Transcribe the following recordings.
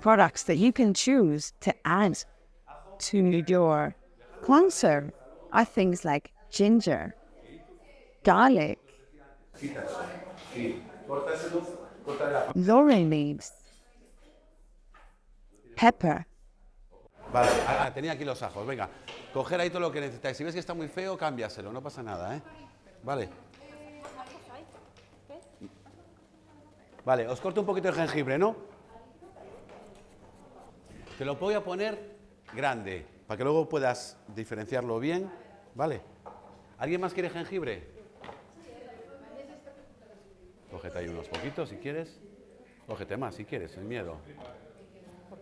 products that you can choose to add to your cleanser are things like ginger, garlic, laurel leaves, pepper. Vale, tenía aquí los ajos, venga, coger ahí todo lo que necesitáis. Si ves que está muy feo, cámbiaselo, no pasa nada, ¿eh? Vale. Vale, os corto un poquito de jengibre, ¿no? Te lo voy a poner grande, para que luego puedas diferenciarlo bien, ¿vale? ¿Alguien más quiere jengibre? Cógete ahí unos poquitos si quieres. Cógete más si quieres, sin miedo.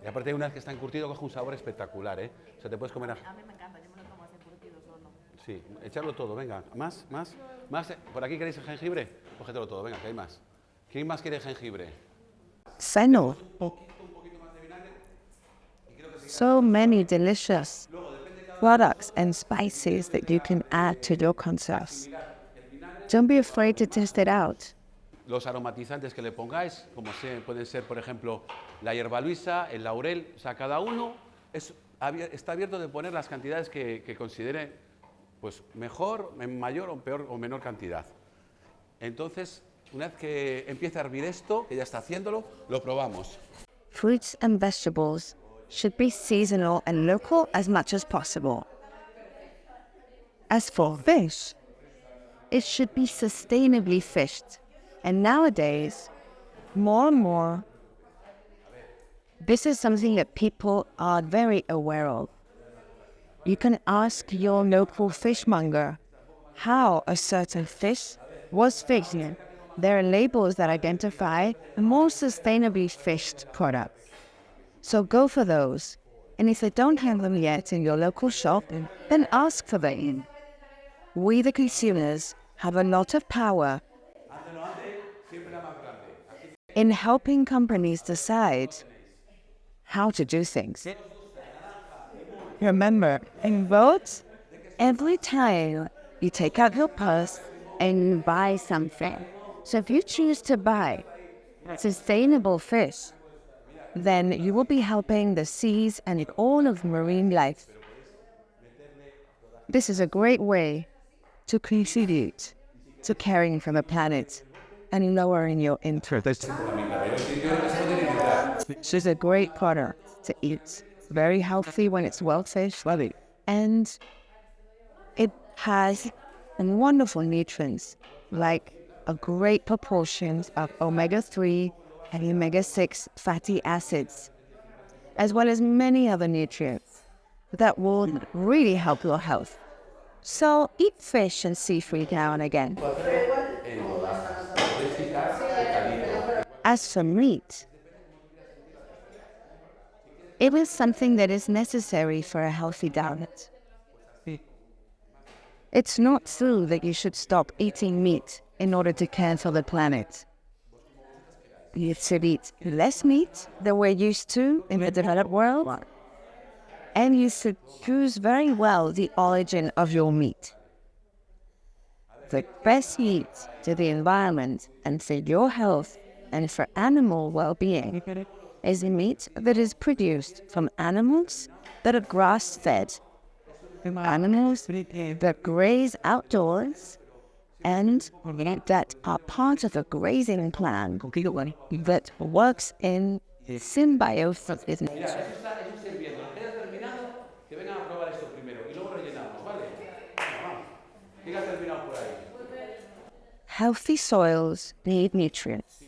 Y aparte, una vez que está encurtido, coge un sabor espectacular, ¿eh? O sea, te puedes comer... A mí me encanta, yo me lo tomo así encurtido solo. Sí, echarlo todo, venga. Más. ¿Por aquí queréis el jengibre? Cógetelo todo, venga, que hay más. ¿Quién más quiere jengibre? Fennel. So many delicious products and spices that you can add to your conserves. Don't be afraid to test it out. Los aromatizantes que le pongáis, como pueden ser, por ejemplo, la hierba luisa, el laurel, o sea, cada uno está abierto de poner las cantidades que considere pues, mejor, en mayor o peor o menor cantidad. Entonces, una vez que empiece a hervir esto, que ya está haciéndolo, lo probamos. Fruits and vegetables should be seasonal and local as much as possible. As for fish, it should be sustainably fished. And nowadays, more and more, this is something that people are very aware of. You can ask your local fishmonger how a certain fish was fished. There are labels that identify more sustainably fished products. So go for those. And if they don't have them yet in your local shop, then ask for them. We, the consumers, have a lot of power in helping companies decide how to do things. Remember, and vote every time you take out your purse and buy something. So if you choose to buy sustainable fish, then you will be helping the seas and all of marine life. This is a great way to contribute to caring for the planet and lowering your interest. This is a great product to eat. Very healthy when it's well fished. And it has wonderful nutrients, like a great proportion of omega-3 and omega-6 fatty acids, as well as many other nutrients that will really help your health. So eat fish and seafood now and again. As for meat, it is something that is necessary for a healthy diet. It's not true that you should stop eating meat in order to care for the planet. You should eat less meat than we're used to in the developed world, and you should choose very well the origin of your meat. The best meat to the environment and for your health and for animal well-being is meat that is produced from animals that are grass-fed, animals that graze outdoors, and that are part of a grazing plan that works in symbiosis with nature. Healthy soils need nutrients.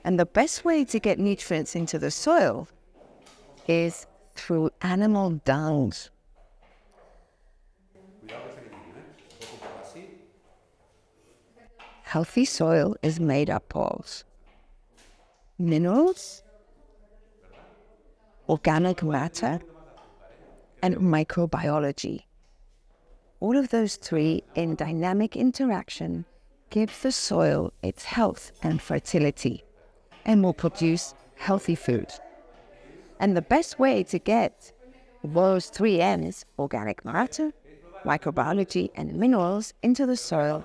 And the best way to get nutrients into the soil is through animal dung. Healthy soil is made up of minerals, organic matter, and microbiology. All of those three in dynamic interaction give the soil its health and fertility and will produce healthy food. And the best way to get those three M's, organic matter, microbiology, and minerals, into the soil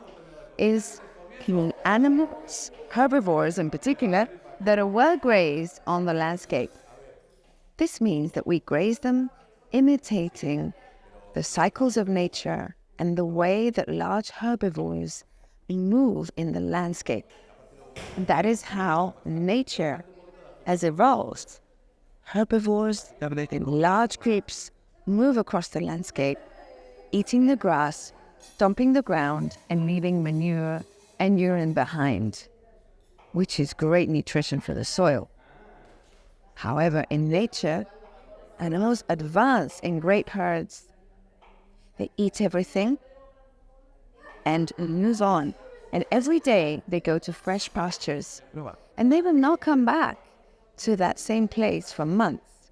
is through animals, herbivores in particular, that are well grazed on the landscape. This means that we graze them, imitating the cycles of nature and the way that large herbivores move in the landscape. And that is how nature has evolved. Herbivores in large groups move across the landscape, eating the grass, stomping the ground, and leaving manure and urine behind, which is great nutrition for the soil. However, in nature, animals advance in great herds. They eat everything and move on. And every day they go to fresh pastures. And they will not come back to that same place for months,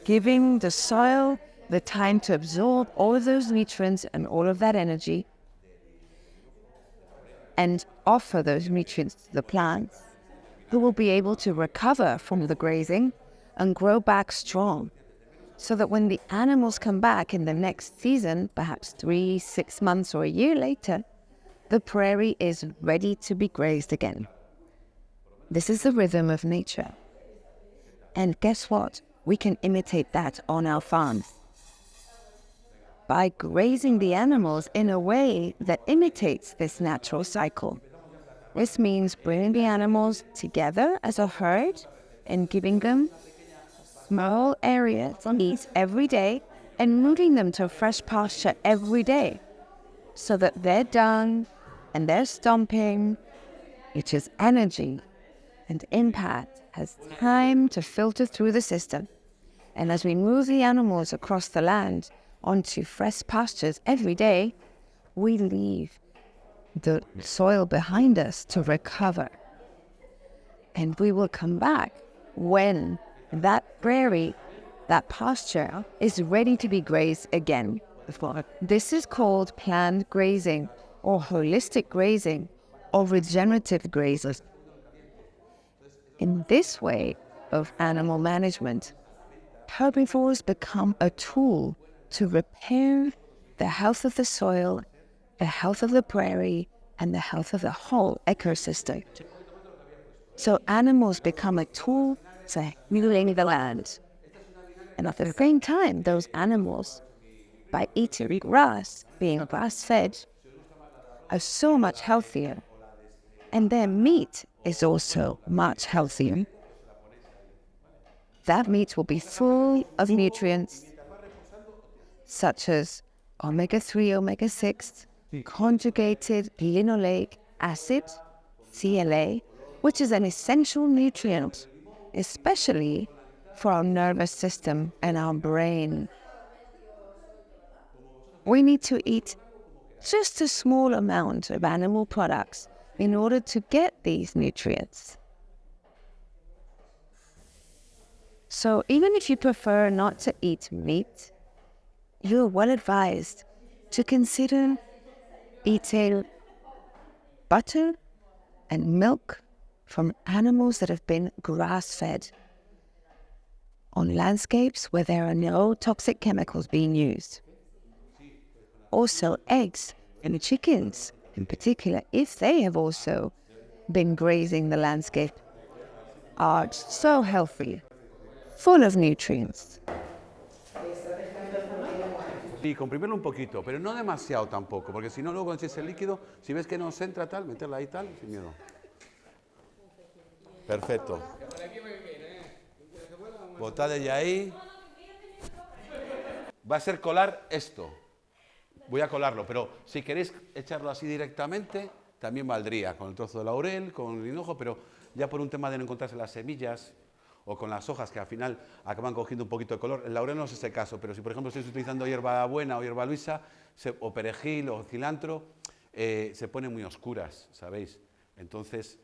giving the soil the time to absorb all of those nutrients and all of that energy and offer those nutrients to the plants, who will be able to recover from the grazing and grow back strong, so that when the animals come back in the next season, perhaps 3, 6 months or a year later, the prairie is ready to be grazed again. This is the rhythm of nature. And guess what? We can imitate that on our farms by grazing the animals in a way that imitates this natural cycle. This means bringing the animals together as a herd and giving them small areas to eat every day and moving them to a fresh pasture every day so that their dung and their stomping, which is energy and impact, has time to filter through the system. And as we move the animals across the land onto fresh pastures every day, we leave the soil behind us to recover. And we will come back when that prairie, that pasture, is ready to be grazed again. This is called planned grazing, or holistic grazing, or regenerative grazing. In this way of animal management, herbivores become a tool to repair the health of the soil, the health of the prairie, and the health of the whole ecosystem. So animals become a tool for healing the land. And at the same time, those animals, by eating grass, being grass-fed, are so much healthier. And their meat is also much healthier. That meat will be full of nutrients such as omega-3, omega-6, conjugated linoleic acid, CLA, which is an essential nutrient, especially for our nervous system and our brain. We need to eat just a small amount of animal products in order to get these nutrients. So even if you prefer not to eat meat, you're well advised to consider eating butter and milk from animals that have been grass-fed on landscapes where there are no toxic chemicals being used. Also, eggs and chickens, in particular, if they have also been grazing the landscape, are so healthy, full of nutrients. Y comprimirlo un poquito, pero no demasiado tampoco, porque si no, luego cuando ese líquido, si ves que no se entra tal, meterla ahí tal, sin miedo. Perfecto. Botad ella ahí. Va a ser colar esto. Voy a colarlo, pero si queréis echarlo así directamente, también valdría, con el trozo de laurel, con el hinojo, pero ya por un tema de no encontrarse las semillas o con las hojas que al final acaban cogiendo un poquito de color. El laurel no es ese caso, pero si por ejemplo estáis utilizando hierbabuena o hierbaluisa, o perejil o cilantro, se ponen muy oscuras, ¿sabéis? Entonces,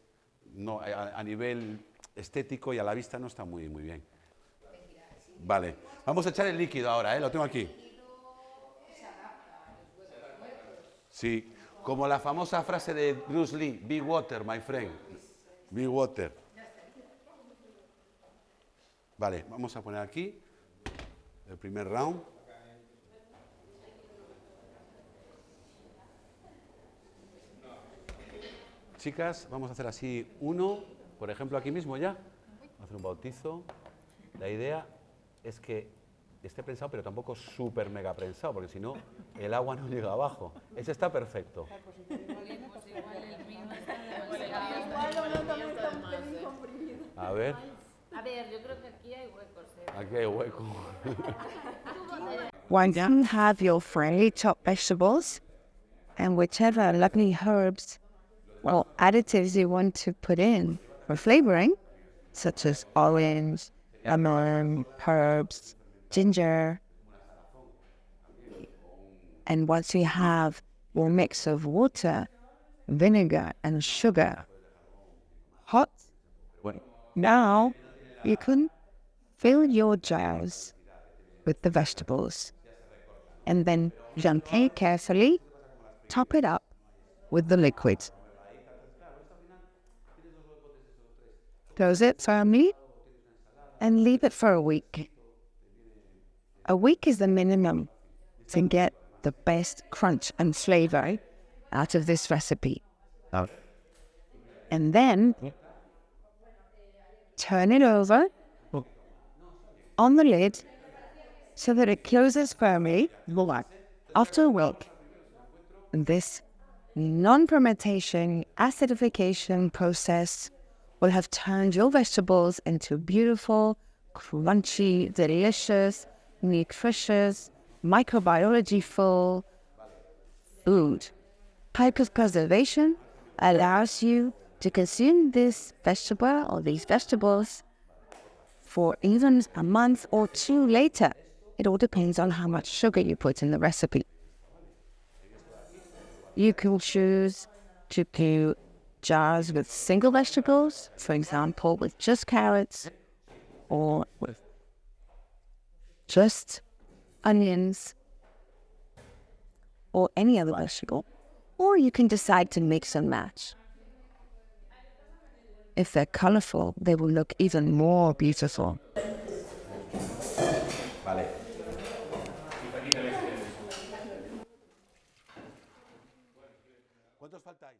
no, a nivel estético y a la vista no está muy bien. Vale, vamos a echar el líquido ahora, lo tengo aquí. Sí, como la famosa frase de Bruce Lee, be water, my friend, be water. Vale, vamos a poner aquí el primer round. Chicas, vamos a hacer así uno, por ejemplo aquí mismo ya, hacer un bautizo. La idea es que esté prensado, pero tampoco súper mega prensado, porque si no, el agua no llega abajo. Ese está perfecto. A ver. A ver, yo creo que aquí hay huecos. Aquí hay hueco. Once you have your freshly chopped vegetables and whichever lovely herbs or additives you want to put in for flavoring, such as orange, lemon, herbs, ginger, and once you have your mix of water, vinegar, and sugar hot, now you can fill your jars with the vegetables and then gently, carefully top it up with the liquid. Close it firmly and leave it for a week. A week is the minimum to get the best crunch and flavor out of this recipe. And then turn it over on the lid so that it closes firmly. After a week, this non-fermentation acidification process will have turned your vegetables into beautiful, crunchy, delicious, nutritious, microbiology-full food. Preservation allows you to consume this vegetable or these vegetables for even a month or two later. It all depends on how much sugar you put in the recipe. You can choose to do jars with single vegetables, for example, with just carrots or with just onions or any other vegetable. Or you can decide to mix and match. If they're colorful, they will look even more beautiful. Vale. ¿Cuántos faltáis?